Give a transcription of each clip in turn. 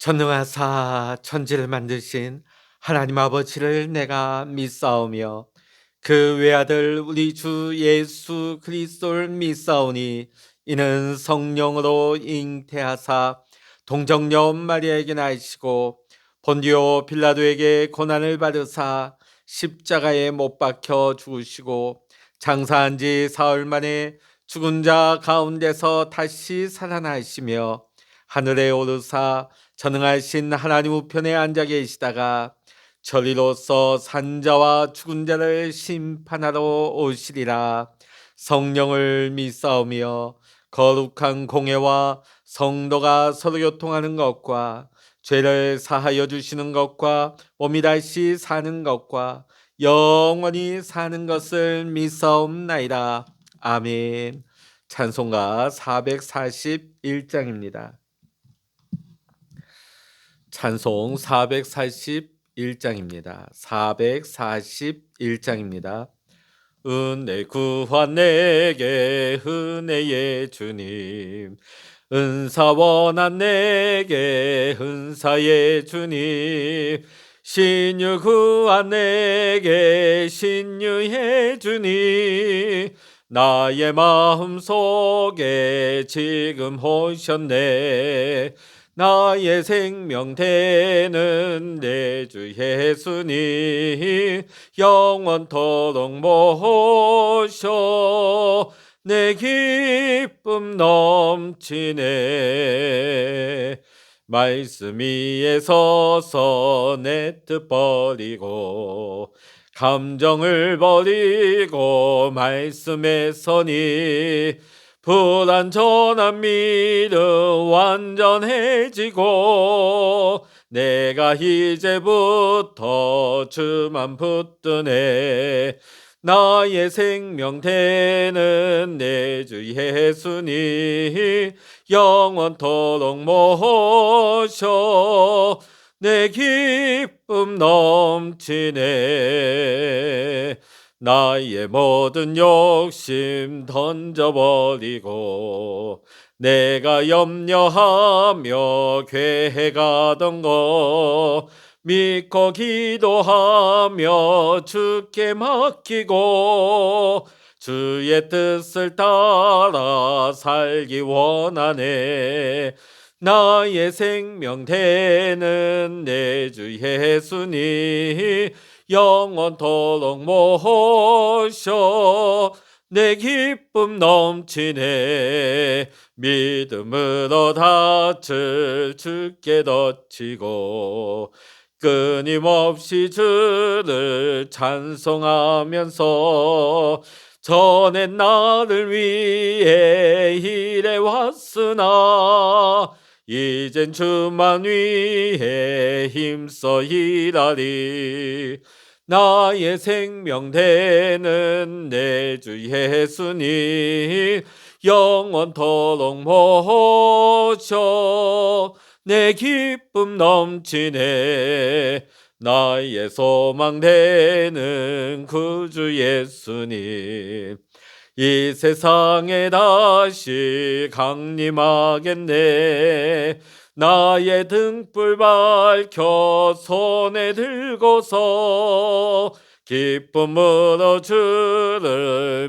전능하사 천지를 만드신 하나님 아버지를 내가 믿사오며 그 외아들 우리 주 예수 그리스도를 믿사오니 이는 성령으로 잉태하사 동정녀 마리아에게 나시고 본디오 빌라도에게 고난을 받으사 십자가에 못 박혀 죽으시고 장사한 지 사흘 만에 죽은 자 가운데서 다시 살아나시며 하늘에 오르사 전능하신 하나님 우편에 앉아 계시다가 저리로서 산자와 죽은 자를 심판하러 오시리라. 성령을 믿사오며 거룩한 공예와 성도가 서로 교통하는 것과 죄를 사하여 주시는 것과 몸이 다시 사는 것과 영원히 사는 것을 믿사옵나이다. 아멘. 찬송가 441장입니다. 찬송 441장입니다. 441장입니다. 은혜 구한 내게 은혜의 주님, 은사 원한 내게 은사의 주님, 신유 구한 내게 신유의 주님, 나의 마음속에 지금 오셨네. 나의 생명 되는 내 주 예수님, 영원토록 모셔 내 기쁨 넘치네. 말씀 위에 서서 내 뜻 버리고 감정을 버리고 말씀에 서니 불완전한 믿음 완전해지고 내가 이제부터 주만 붙드네. 나의 생명 되는 내 주 예수님, 영원토록 모셔 내 기쁨 넘치네. 나의 모든 욕심 던져버리고 내가 염려하며 괴해가던 거 믿고 기도하며 주께 맡기고 주의 뜻을 따라 살기 원하네. 나의 생명 되는 내 주 예수님, 영원토록 모셔 내 기쁨 넘치네. 믿음으로 닻을 주께 덧치고 끊임없이 주를 찬송하면서 전에 나를 위해 일해왔으나 이젠 주만 위해 힘써 일하리. 나의 생명 되는 내 주 예수님, 영원토록 모셔 내 기쁨 넘치네. 나의 소망 되는 구주 예수님, 이 세상에 다시 강림하겠네. 나의 등불 밝혀 손에 들고서 기쁨으로 주를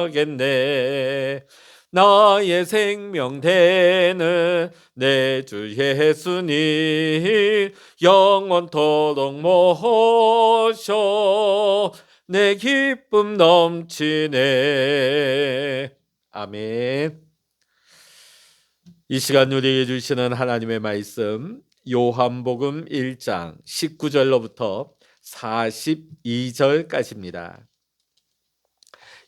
맞이하겠네. 나의 생명 되는 내 주 예수님, 영원토록 모셔 내 기쁨 넘치네. 아멘. 이 시간 우리에게 주시는 하나님의 말씀, 요한복음 1장 19절로부터 42절까지입니다.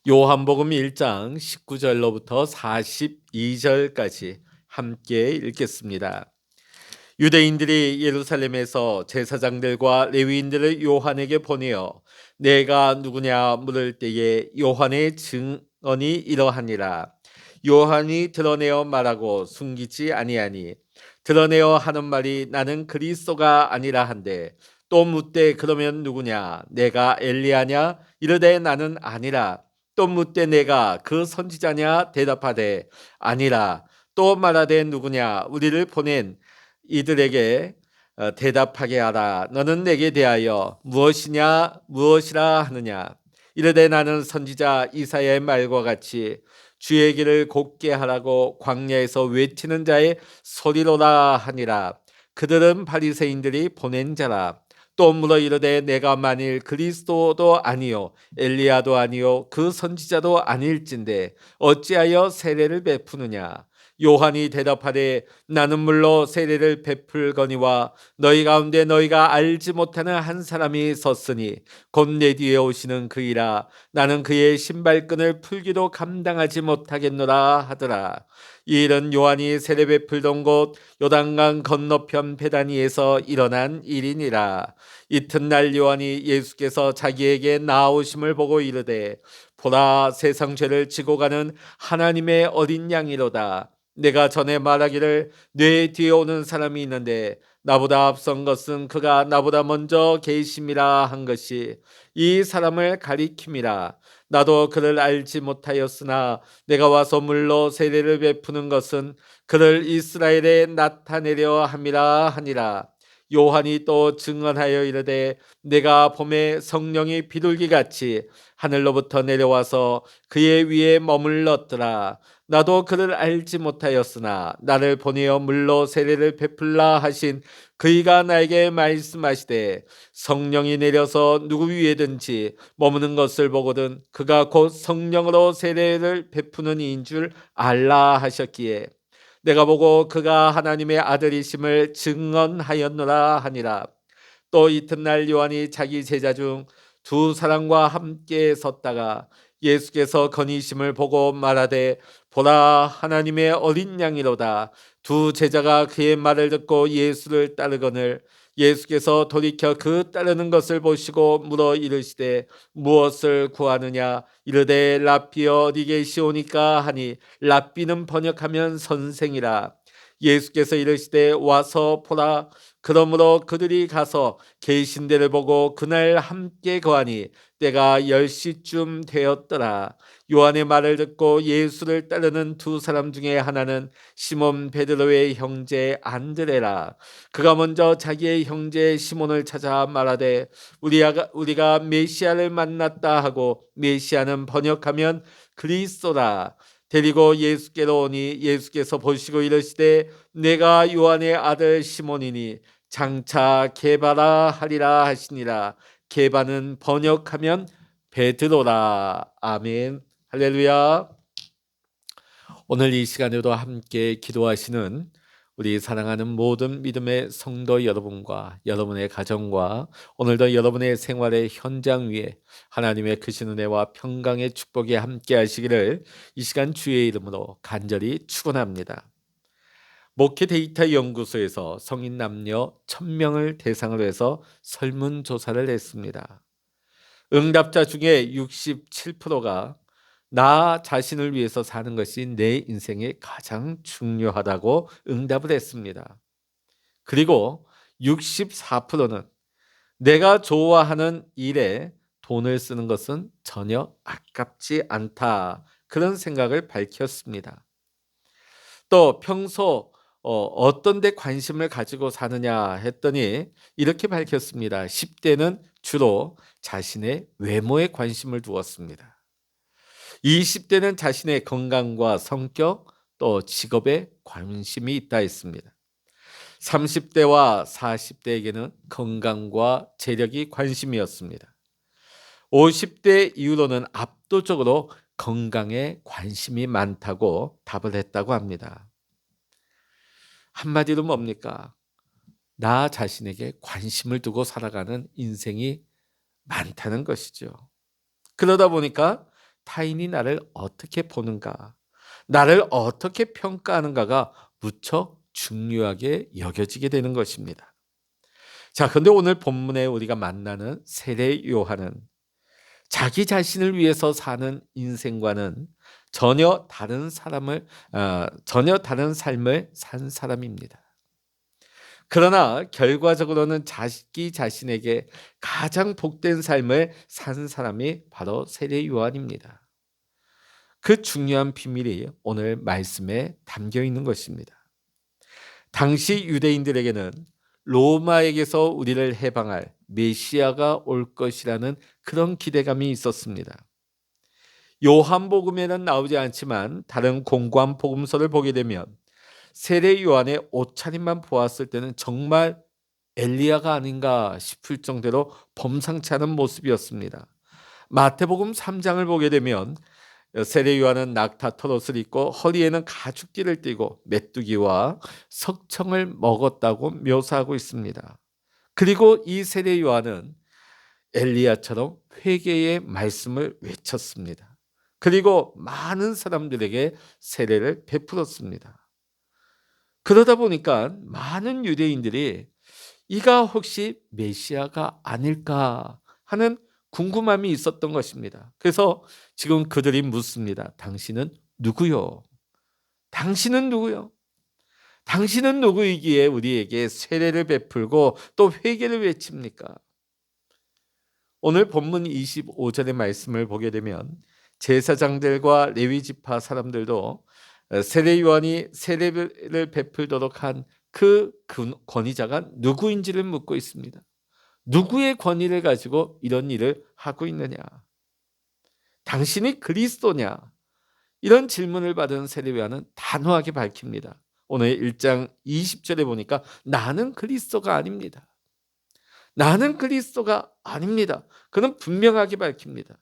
요한복음 1장 19절로부터 42절까지 함께 읽겠습니다. 유대인들이 예루살렘에서 제사장들과 레위인들을 요한에게 보내어 내가 누구냐 물을 때에 요한의 증언이 이러하니라. 요한이 드러내어 말하고 숨기지 아니하니 드러내어 하는 말이 나는 그리스도가 아니라 한데, 또 묻되 그러면 누구냐? 내가 엘리야냐? 이르되 나는 아니라. 또 묻되 내가 그 선지자냐? 대답하되 아니라. 또 말하되 누구냐? 우리를 보낸 이들에게 대답하게 하라. 너는 내게 대하여 무엇이라 하느냐. 이르되 나는 선지자 이사야의 말과 같이 주의 길을 곧게 하라고 광야에서 외치는 자의 소리로라 하니라. 그들은 바리새인들이 보낸 자라. 또 물어 이르되 내가 만일 그리스도도 아니요 엘리야도 아니요 그 선지자도 아닐진데 어찌하여 세례를 베푸느냐. 요한이 대답하되 나는 물로 세례를 베풀거니와 너희 가운데 너희가 알지 못하는 한 사람이 섰으니 곧 내 뒤에 오시는 그이라. 나는 그의 신발끈을 풀기도 감당하지 못하겠노라 하더라. 이 일은 요한이 세례 베풀던 곳 요단강 건너편 베다니에서 일어난 일이니라. 이튿날 요한이 예수께서 자기에게 나아오심을 보고 이르되 보라 세상 죄를 지고 가는 하나님의 어린 양이로다. 내가 전에 말하기를 내 뒤에 오는 사람이 있는데 나보다 앞선 것은 그가 나보다 먼저 계심이라 한 것이 이 사람을 가리킴이라. 나도 그를 알지 못하였으나 내가 와서 물로 세례를 베푸는 것은 그를 이스라엘에 나타내려 함이라 하니라. 요한이 또 증언하여 이르되 내가 봄에 성령이 비둘기같이 하늘로부터 내려와서 그의 위에 머물렀더라. 나도 그를 알지 못하였으나 나를 보내어 물로 세례를 베풀라 하신 그이가 나에게 말씀하시되 성령이 내려서 누구 위에든지 머무는 것을 보거든 그가 곧 성령으로 세례를 베푸는 이인 줄 알라 하셨기에 내가 보고 그가 하나님의 아들이심을 증언하였노라 하니라. 또 이튿날 요한이 자기 제자 중 두 사람과 함께 섰다가 예수께서 건의심을 보고 말하되 보라 하나님의 어린 양이로다. 두 제자가 그의 말을 듣고 예수를 따르거늘 예수께서 돌이켜 그 따르는 것을 보시고 물어 이르시되 무엇을 구하느냐. 이르되 랍비여 어디 계시오니까 하니 랍비는 번역하면 선생이라. 예수께서 이르시되 와서 보라. 그러므로 그들이 가서 계신 데를 보고 그날 함께 거하니 때가 10시쯤 되었더라. 요한의 말을 듣고 예수를 따르는 두 사람 중에 하나는 시몬 베드로의 형제 안드레라. 그가 먼저 자기의 형제 시몬을 찾아 말하되 우리가 메시아를 만났다 하고 메시아는 번역하면 그리스도라. 데리고 예수께로 오니 예수께서 보시고 이르시되 내가 요한의 아들 시몬이니 장차 게바라 하리라 하시니라. 게바는 번역하면 베드로라. 아멘. 할렐루야. 오늘 이 시간에도 함께 기도하시는 우리 사랑하는 모든 믿음의 성도 여러분과 여러분의 가정과 오늘도 여러분의 생활의 현장 위에 하나님의 크신 은혜와 평강의 축복이 함께 하시기를 이 시간 주의 이름으로 간절히 축원합니다. 목회 데이터 연구소에서 성인 남녀 1000명을 대상으로 해서 설문조사를 했습니다. 응답자 중에 67%가 나 자신을 위해서 사는 것이 내 인생에 가장 중요하다고 응답을 했습니다. 그리고 64%는 내가 좋아하는 일에 돈을 쓰는 것은 전혀 아깝지 않다. 그런 생각을 밝혔습니다. 또 평소 어떤 데 관심을 가지고 사느냐 했더니 이렇게 밝혔습니다. 10대는 주로 자신의 외모에 관심을 두었습니다. 20대는 자신의 건강과 성격 또 직업에 관심이 있다 했습니다. 30대와 40대에게는 건강과 재력이 관심이었습니다. 50대 이후로는 압도적으로 건강에 관심이 많다고 답을 했다고 합니다. 한마디로 뭡니까? 나 자신에게 관심을 두고 살아가는 인생이 많다는 것이죠. 그러다 보니까 타인이 나를 어떻게 보는가, 나를 어떻게 평가하는가가 무척 중요하게 여겨지게 되는 것입니다. 자, 그런데 오늘 본문에 우리가 만나는 세례 요한은 자기 자신을 위해서 사는 인생과는 전혀 다른 삶을 산 사람입니다. 그러나 결과적으로는 자기 자신에게 가장 복된 삶을 산 사람이 바로 세례 요한입니다. 그 중요한 비밀이 오늘 말씀에 담겨 있는 것입니다. 당시 유대인들에게는 로마에게서 우리를 해방할 메시아가 올 것이라는 그런 기대감이 있었습니다. 요한복음에는 나오지 않지만 다른 공관 복음서를 보게 되면 세례 요한의 옷차림만 보았을 때는 정말 엘리야가 아닌가 싶을 정도로 범상치 않은 모습이었습니다. 마태복음 3장을 보게 되면 세례 요한은 낙타 털옷을 입고 허리에는 가죽띠를 띠고 메뚜기와 석청을 먹었다고 묘사하고 있습니다. 그리고 이 세례 요한은 엘리야처럼 회개의 말씀을 외쳤습니다. 그리고 많은 사람들에게 세례를 베풀었습니다. 그러다 보니까 많은 유대인들이 이가 혹시 메시아가 아닐까 하는 궁금함이 있었던 것입니다. 그래서 지금 그들이 묻습니다. 당신은 누구요? 당신은 누구요? 당신은 누구이기에 우리에게 세례를 베풀고 또 회개를 외칩니까? 오늘 본문 25절의 말씀을 보게 되면 제사장들과 레위 지파 사람들도 세례 요한이 세례를 베풀도록 한 그 권위자가 누구인지를 묻고 있습니다. 누구의 권위를 가지고 이런 일을 하고 있느냐? 당신이 그리스도냐? 이런 질문을 받은 세례 요한은 단호하게 밝힙니다. 오늘 1장 20절에 보니까 나는 그리스도가 아닙니다. 나는 그리스도가 아닙니다. 그는 분명하게 밝힙니다.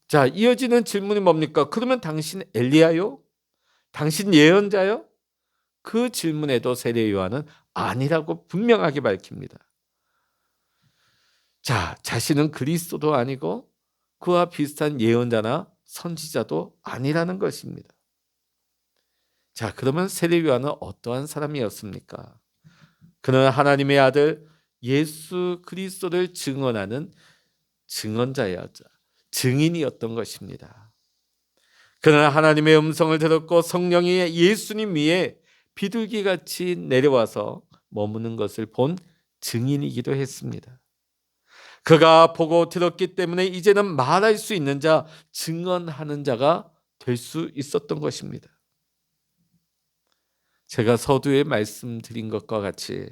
자, 이어지는 질문이 뭡니까? 그러면 당신 엘리야요? 당신 예언자요? 그 질문에도 세례 요한은 아니라고 분명하게 밝힙니다. 자, 자신은 그리스도도 아니고 그와 비슷한 예언자나 선지자도 아니라는 것입니다. 자, 그러면 세례 요한은 어떠한 사람이었습니까? 그는 하나님의 아들 예수 그리스도를 증언하는 증언자였자, 증인이었던 것입니다. 그는 하나님의 음성을 들었고 성령이 예수님 위에 비둘기같이 내려와서 머무는 것을 본 증인이기도 했습니다. 그가 보고 들었기 때문에 이제는 말할 수 있는 자, 증언하는 자가 될 수 있었던 것입니다. 제가 서두에 말씀드린 것과 같이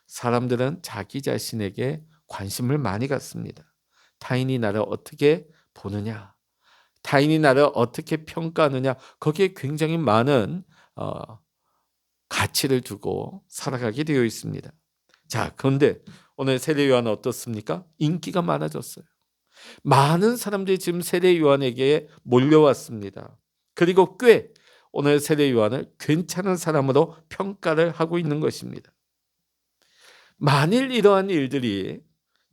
사람들은 자기 자신에게 관심을 많이 갖습니다. 타인이 나를 어떻게 보느냐, 타인이 나를 어떻게 평가하느냐, 거기에 굉장히 많은 가치를 두고 살아가게 되어 있습니다. 자, 그런데 오늘 세례 요한은 어떻습니까? 인기가 많아졌어요. 많은 사람들이 지금 세례 요한에게 몰려왔습니다. 그리고 꽤 오늘 세례 요한을 괜찮은 사람으로 평가를 하고 있는 것입니다. 만일 이러한 일들이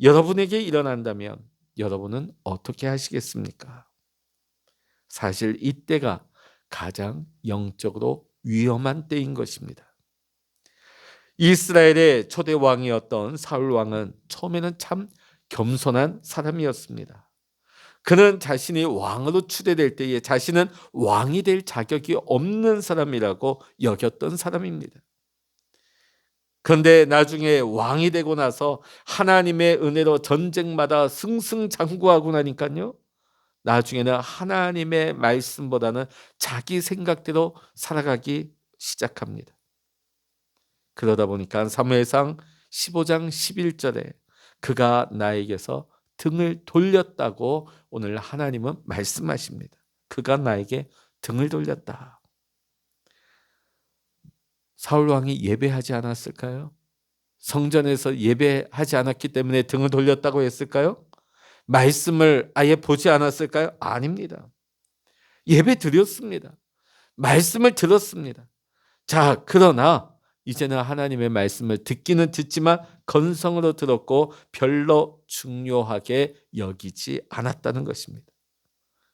여러분에게 일어난다면 여러분은 어떻게 하시겠습니까? 사실 이때가 가장 영적으로 위험한 때인 것입니다. 이스라엘의 초대 왕이었던 사울 왕은 처음에는 참 겸손한 사람이었습니다. 그는 자신이 왕으로 추대될 때에 자신은 왕이 될 자격이 없는 사람이라고 여겼던 사람입니다. 그런데 나중에 왕이 되고 나서 하나님의 은혜로 전쟁마다 승승장구하고 나니까요, 나중에는 하나님의 말씀보다는 자기 생각대로 살아가기 시작합니다. 그러다 보니까 사무엘상 15장 11절에 그가 나에게서 등을 돌렸다고 오늘 하나님은 말씀하십니다. 그가 나에게 등을 돌렸다. 사울 왕이 예배하지 않았을까요? 성전에서 예배하지 않았기 때문에 등을 돌렸다고 했을까요? 말씀을 아예 보지 않았을까요? 아닙니다. 예배 드렸습니다. 말씀을 들었습니다. 자, 그러나 이제는 하나님의 말씀을 듣기는 듣지만 건성으로 들었고 별로 중요하게 여기지 않았다는 것입니다.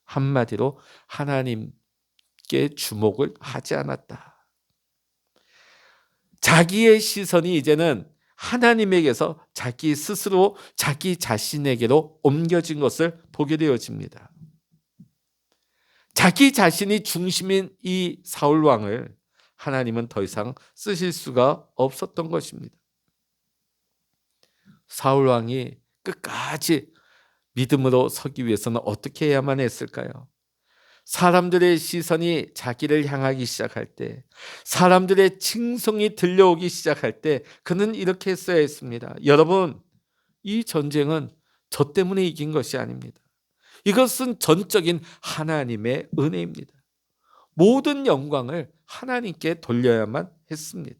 한마디로 하나님께 주목을 하지 않았다. 자기의 시선이 이제는 하나님에게서 자기 스스로 자기 자신에게로 옮겨진 것을 보게 되어집니다. 자기 자신이 중심인 이 사울 왕을 하나님은 더 이상 쓰실 수가 없었던 것입니다. 사울 왕이 끝까지 믿음으로 서기 위해서는 어떻게 해야만 했을까요? 사람들의 시선이 자기를 향하기 시작할 때, 사람들의 칭송이 들려오기 시작할 때 그는 이렇게 써야 했습니다. 여러분, 이 전쟁은 저 때문에 이긴 것이 아닙니다. 이것은 전적인 하나님의 은혜입니다. 모든 영광을 하나님께 돌려야만 했습니다.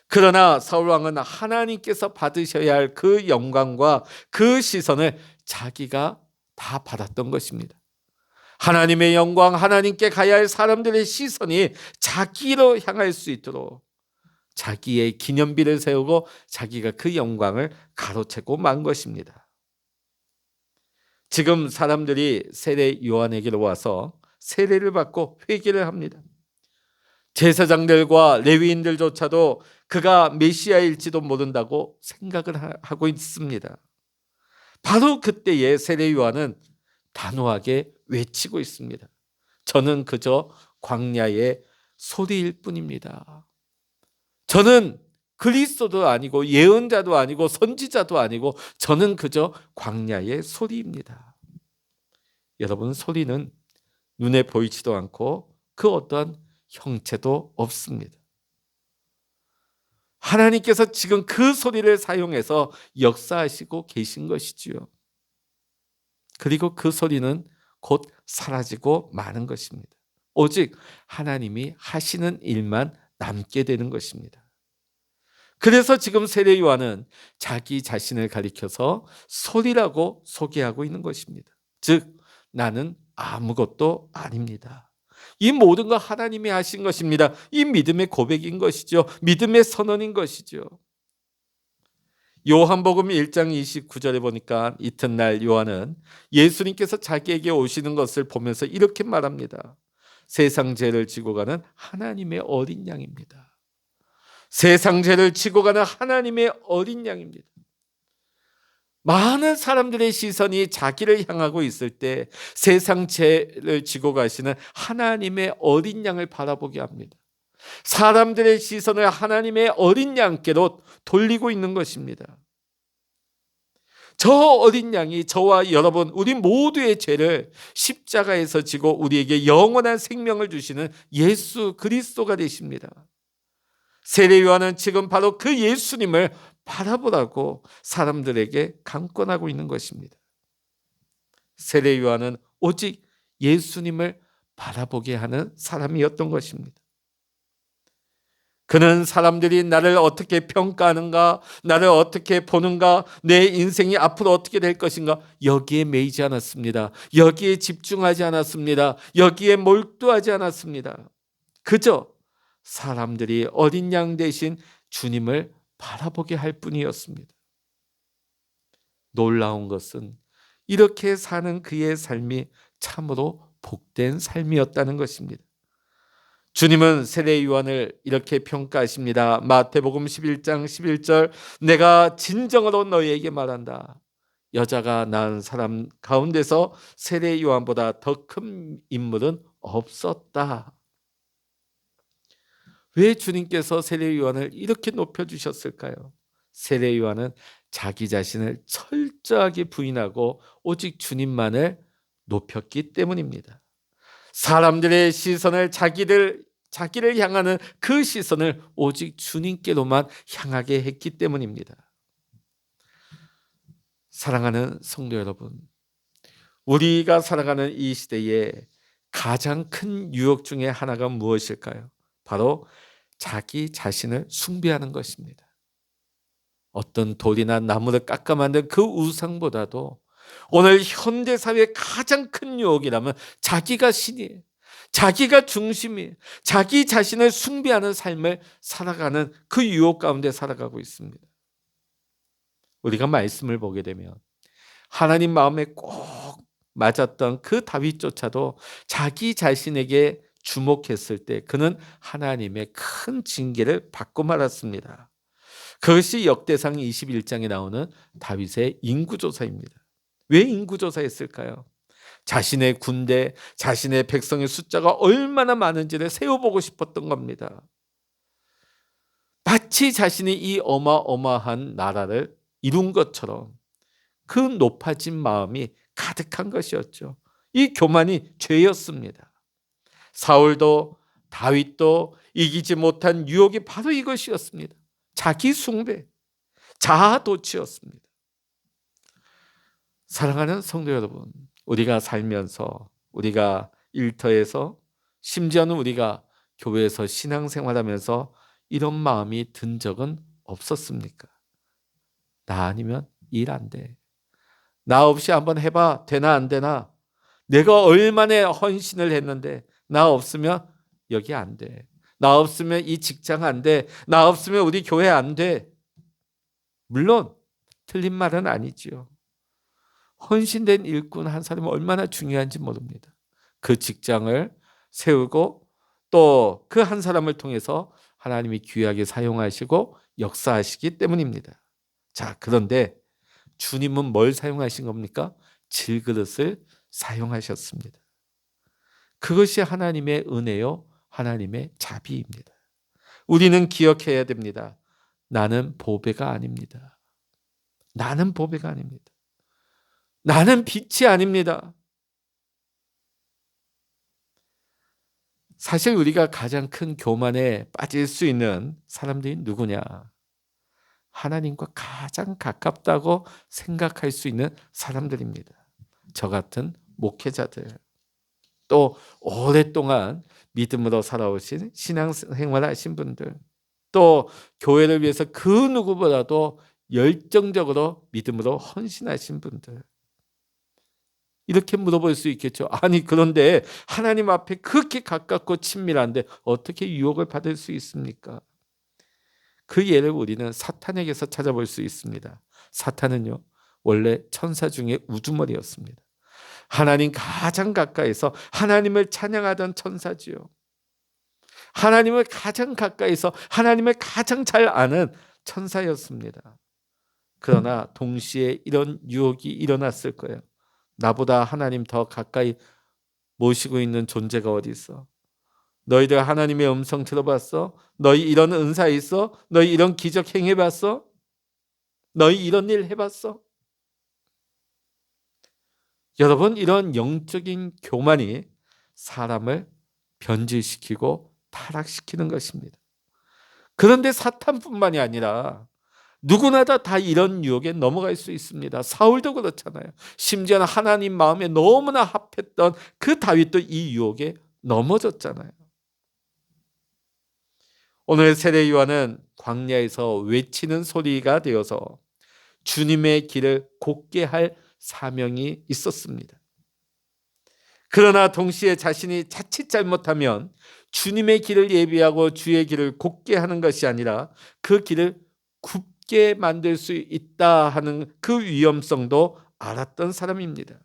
그러나 사울왕은 하나님께서 받으셔야 할 그 영광과 그 시선을 자기가 다 받았던 것입니다. 하나님의 영광, 하나님께 가야 할 사람들의 시선이 자기로 향할 수 있도록 자기의 기념비를 세우고 자기가 그 영광을 가로채고 만 것입니다. 지금 사람들이 세례 요한에게로 와서 세례를 받고 회개를 합니다. 제사장들과 레위인들조차도 그가 메시아일지도 모른다고 생각을 하고 있습니다. 바로 그때에 세례 요한은 단호하게 외치고 있습니다. 저는 그저 광야의 소리일 뿐입니다. 저는 그리스도도 아니고 예언자도 아니고 선지자도 아니고 저는 그저 광야의 소리입니다. 여러분, 소리는 눈에 보이지도 않고 그 어떠한 형체도 없습니다. 하나님께서 지금 그 소리를 사용해서 역사하시고 계신 것이지요. 그리고 그 소리는 곧 사라지고 마는 것입니다. 오직 하나님이 하시는 일만 남게 되는 것입니다. 그래서 지금 세례 요한은 자기 자신을 가리켜서 소리라고 소개하고 있는 것입니다. 즉, 나는 아무것도 아닙니다. 이 모든 거 하나님이 하신 것입니다. 이 믿음의 고백인 것이죠. 믿음의 선언인 것이죠. 요한복음 1장 29절에 보니까 이튿날 요한은 예수님께서 자기에게 오시는 것을 보면서 이렇게 말합니다. 세상 죄를 지고 가는 하나님의 어린 양입니다. 세상 죄를 지고 가는 하나님의 어린 양입니다. 많은 사람들의 시선이 자기를 향하고 있을 때 세상 죄를 지고 가시는 하나님의 어린 양을 바라보게 합니다. 사람들의 시선을 하나님의 어린 양께로 돌리고 있는 것입니다. 저 어린 양이 저와 여러분, 우리 모두의 죄를 십자가에서 지고 우리에게 영원한 생명을 주시는 예수 그리스도가 되십니다. 세례 요한은 지금 바로 그 예수님을 바라보라고 사람들에게 강권하고 있는 것입니다. 세례 요한은 오직 예수님을 바라보게 하는 사람이었던 것입니다. 그는 사람들이 나를 어떻게 평가하는가, 나를 어떻게 보는가, 내 인생이 앞으로 어떻게 될 것인가, 여기에 매이지 않았습니다. 여기에 집중하지 않았습니다. 여기에 몰두하지 않았습니다. 그저 사람들이 어린 양 대신 주님을 바라보게 할 뿐이었습니다. 놀라운 것은 이렇게 사는 그의 삶이 참으로 복된 삶이었다는 것입니다. 주님은 세례 요한을 이렇게 평가하십니다. 마태복음 11장 11절, 내가 진정으로 너희에게 말한다. 여자가 낳은 사람 가운데서 세례 요한보다 더 큰 인물은 없었다. 왜 주님께서 세례 요한을 이렇게 높여주셨을까요? 세례 요한은 자기 자신을 철저하게 부인하고 오직 주님만을 높였기 때문입니다. 사람들의 시선을 자기를 향하는 그 시선을 오직 주님께로만 향하게 했기 때문입니다. 사랑하는 성도 여러분, 우리가 살아가는 이 시대에 가장 큰 유혹 중에 하나가 무엇일까요? 바로 자기 자신을 숭배하는 것입니다. 어떤 돌이나 나무를 깎아 만든 그 우상보다도 오늘 현대사회의 가장 큰 유혹이라면 자기가 신이에요. 자기가 중심이에요. 자기 자신을 숭배하는 삶을 살아가는 그 유혹 가운데 살아가고 있습니다. 우리가 말씀을 보게 되면 하나님 마음에 꼭 맞았던 그 다윗조차도 자기 자신에게 주목했을 때 그는 하나님의 큰 징계를 받고 말았습니다. 그것이 역대상 21장에 나오는 다윗의 인구조사입니다. 왜 인구조사했을까요? 자신의 군대, 자신의 백성의 숫자가 얼마나 많은지를 세어보고 싶었던 겁니다. 마치 자신이 이 어마어마한 나라를 이룬 것처럼 그 높아진 마음이 가득한 것이었죠. 이 교만이 죄였습니다. 사울도 다윗도 이기지 못한 유혹이 바로 이것이었습니다. 자기 숭배, 자아도취였습니다. 사랑하는 성도 여러분, 우리가 살면서, 우리가 일터에서, 심지어는 우리가 교회에서 신앙생활하면서 이런 마음이 든 적은 없었습니까? 나 아니면 일 안 돼. 나 없이 한번 해봐. 되나 안 되나? 내가 얼마나 헌신을 했는데 나 없으면 여기 안 돼. 나 없으면 이 직장 안 돼. 나 없으면 우리 교회 안 돼. 물론 틀린 말은 아니지요. 헌신된 일꾼 한 사람이 얼마나 중요한지 모릅니다. 그 직장을 세우고 또 그 한 사람을 통해서 하나님이 귀하게 사용하시고 역사하시기 때문입니다. 자, 그런데 주님은 뭘 사용하신 겁니까? 질그릇을 사용하셨습니다. 그것이 하나님의 은혜요, 하나님의 자비입니다. 우리는 기억해야 됩니다. 나는 보배가 아닙니다. 나는 보배가 아닙니다. 나는 빛이 아닙니다. 사실 우리가 가장 큰 교만에 빠질 수 있는 사람들이 누구냐? 하나님과 가장 가깝다고 생각할 수 있는 사람들입니다. 저 같은 목회자들, 또 오랫동안 믿음으로 살아오신 신앙생활 하신 분들, 또 교회를 위해서 그 누구보다도 열정적으로 믿음으로 헌신하신 분들, 이렇게 물어볼 수 있겠죠. 아니, 그런데 하나님 앞에 그렇게 가깝고 친밀한데 어떻게 유혹을 받을 수 있습니까? 그 예를 우리는 사탄에게서 찾아볼 수 있습니다. 사탄은요, 원래 천사 중에 우두머리였습니다. 하나님 가장 가까이서 하나님을 찬양하던 천사지요. 하나님을 가장 가까이서 하나님을 가장 잘 아는 천사였습니다. 그러나 동시에 이런 유혹이 일어났을 거예요. 나보다 하나님 더 가까이 모시고 있는 존재가 어디 있어? 너희들 하나님의 음성 들어봤어? 너희 이런 은사 있어? 너희 이런 기적 행해봤어? 너희 이런 일 해봤어? 여러분, 이런 영적인 교만이 사람을 변질시키고 타락시키는 것입니다. 그런데 사탄뿐만이 아니라 누구나 다 이런 유혹에 넘어갈 수 있습니다. 사울도 그렇잖아요. 심지어는 하나님 마음에 너무나 합했던 그 다윗도 이 유혹에 넘어졌잖아요. 오늘 세례 요한은 광야에서 외치는 소리가 되어서 주님의 길을 곱게 할 사명이 있었습니다. 그러나 동시에 자신이 자칫 잘못하면 주님의 길을 예비하고 주의 길을 곱게 하는 것이 아니라 그 길을 굽게 만들 수 있다 하는 그 위험성도 알았던 사람입니다.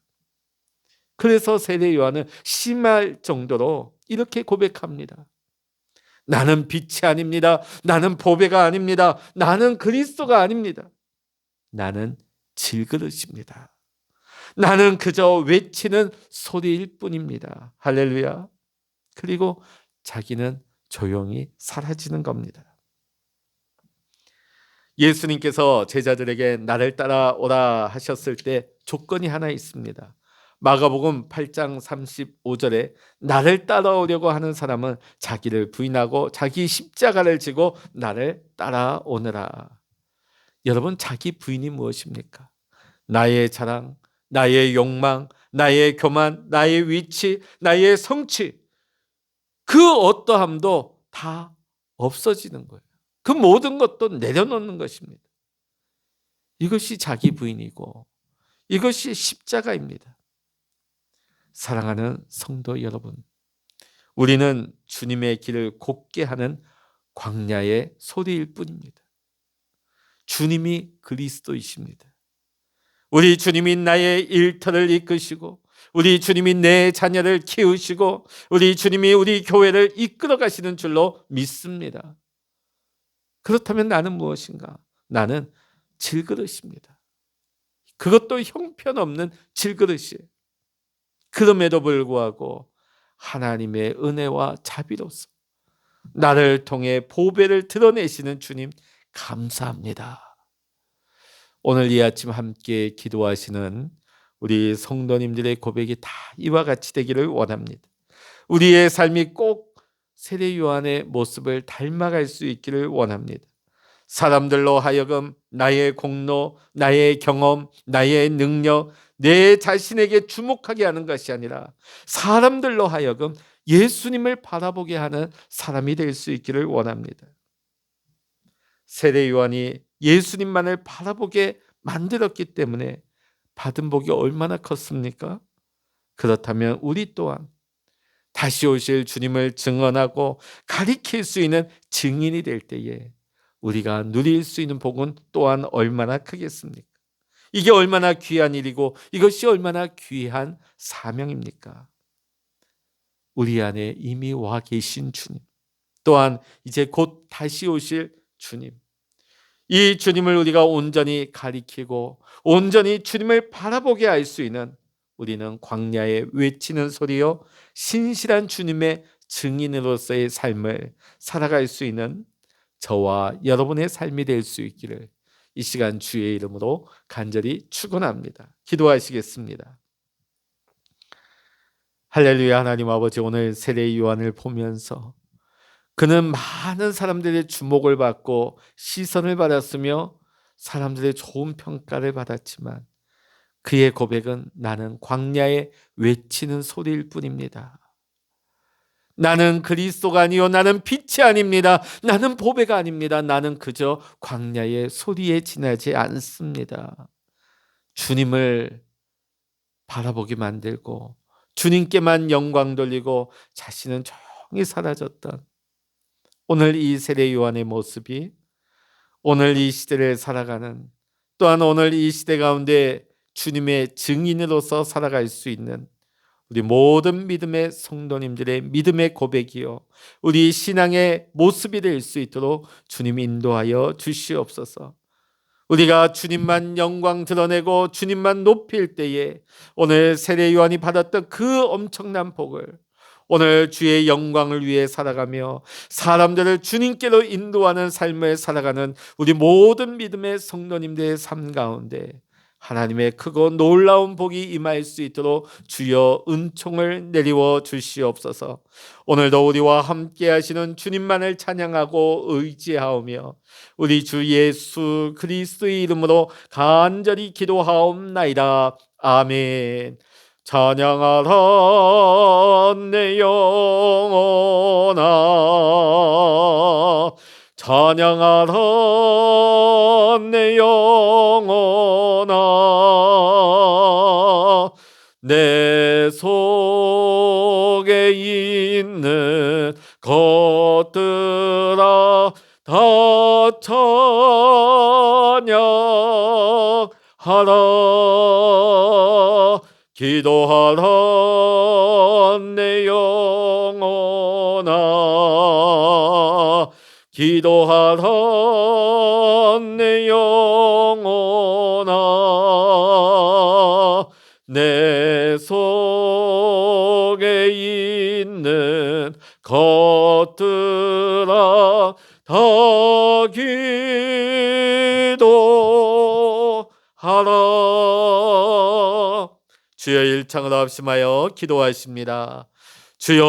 그래서 세례 요한은 심할 정도로 이렇게 고백합니다. 나는 빛이 아닙니다. 나는 보배가 아닙니다. 나는 그리스도가 아닙니다. 나는 질그릇입니다. 나는 그저 외치는 소리일 뿐입니다. 할렐루야. 그리고 자기는 조용히 사라지는 겁니다. 예수님께서 제자들에게 나를 따라오라 하셨을 때 조건이 하나 있습니다. 마가복음 8장 35절에 나를 따라오려고 하는 사람은 자기를 부인하고 자기 십자가를 지고 나를 따라오느라. 여러분, 자기 부인이 무엇입니까? 나의 자랑, 나의 욕망, 나의 교만, 나의 위치, 나의 성취, 그 어떠함도 다 없어지는 거예요. 그 모든 것도 내려놓는 것입니다. 이것이 자기 부인이고 이것이 십자가입니다. 사랑하는 성도 여러분, 우리는 주님의 길을 곱게 하는 광야의 소리일 뿐입니다. 주님이 그리스도이십니다. 우리 주님이 나의 일터를 이끄시고 우리 주님이 내 자녀를 키우시고 우리 주님이 우리 교회를 이끌어 가시는 줄로 믿습니다. 그렇다면 나는 무엇인가? 나는 질그릇입니다. 그것도 형편없는 질그릇이에요. 그럼에도 불구하고 하나님의 은혜와 자비로서 나를 통해 보배를 드러내시는 주님, 감사합니다. 오늘 이 아침 함께 기도하시는 우리 성도님들의 고백이 다 이와 같이 되기를 원합니다. 우리의 삶이 꼭 세례 요한의 모습을 닮아갈 수 있기를 원합니다. 사람들로 하여금 나의 공로, 나의 경험, 나의 능력, 내 자신에게 주목하게 하는 것이 아니라 사람들로 하여금 예수님을 바라보게 하는 사람이 될 수 있기를 원합니다. 세례 요한이 예수님만을 바라보게 만들었기 때문에 받은 복이 얼마나 컸습니까? 그렇다면 우리 또한 다시 오실 주님을 증언하고 가리킬 수 있는 증인이 될 때에 우리가 누릴 수 있는 복은 또한 얼마나 크겠습니까? 이게 얼마나 귀한 일이고 이것이 얼마나 귀한 사명입니까? 우리 안에 이미 와 계신 주님, 또한 이제 곧 다시 오실 주님, 이 주님을 우리가 온전히 가리키고 온전히 주님을 바라보게 할 수 있는, 우리는 광야에 외치는 소리요 신실한 주님의 증인으로서의 삶을 살아갈 수 있는 저와 여러분의 삶이 될 수 있기를 이 시간 주의 이름으로 간절히 축원합니다. 기도하시겠습니다. 할렐루야. 하나님 아버지, 오늘 세례 요한을 보면서 그는 많은 사람들의 주목을 받고 시선을 받았으며 사람들의 좋은 평가를 받았지만 그의 고백은 나는 광야에 외치는 소리일 뿐입니다. 나는 그리스도가 아니요 나는 빛이 아닙니다. 나는 보배가 아닙니다. 나는 그저 광야의 소리에 지나지 않습니다. 주님을 바라보게 만들고 주님께만 영광 돌리고 자신은 조용히 사라졌던 오늘 이 세례 요한의 모습이 오늘 이 시대를 살아가는, 또한 오늘 이 시대 가운데 주님의 증인으로서 살아갈 수 있는 우리 모든 믿음의 성도님들의 믿음의 고백이요 우리 신앙의 모습이 될 수 있도록 주님 인도하여 주시옵소서. 우리가 주님만 영광 드러내고 주님만 높일 때에 오늘 세례 요한이 받았던 그 엄청난 복을 오늘 주의 영광을 위해 살아가며 사람들을 주님께로 인도하는 삶을 살아가는 우리 모든 믿음의 성도님들의 삶 가운데 하나님의 크고 놀라운 복이 임할 수 있도록 주여 은총을 내리워 주시옵소서. 오늘도 우리와 함께 하시는 주님만을 찬양하고 의지하오며 우리 주 예수 그리스도의 이름으로 간절히 기도하옵나이다. 아멘. 찬양하라 내 영혼아, 찬양하라 내 영혼아, 내 속에 있는 것들아 다 찬양하라. 기도하라 내 영혼아, 기도하라 내 영혼아, 내 속에 있는 것들아 다 기도하라. 주여 일창을 합심하여 기도하십니다. 주여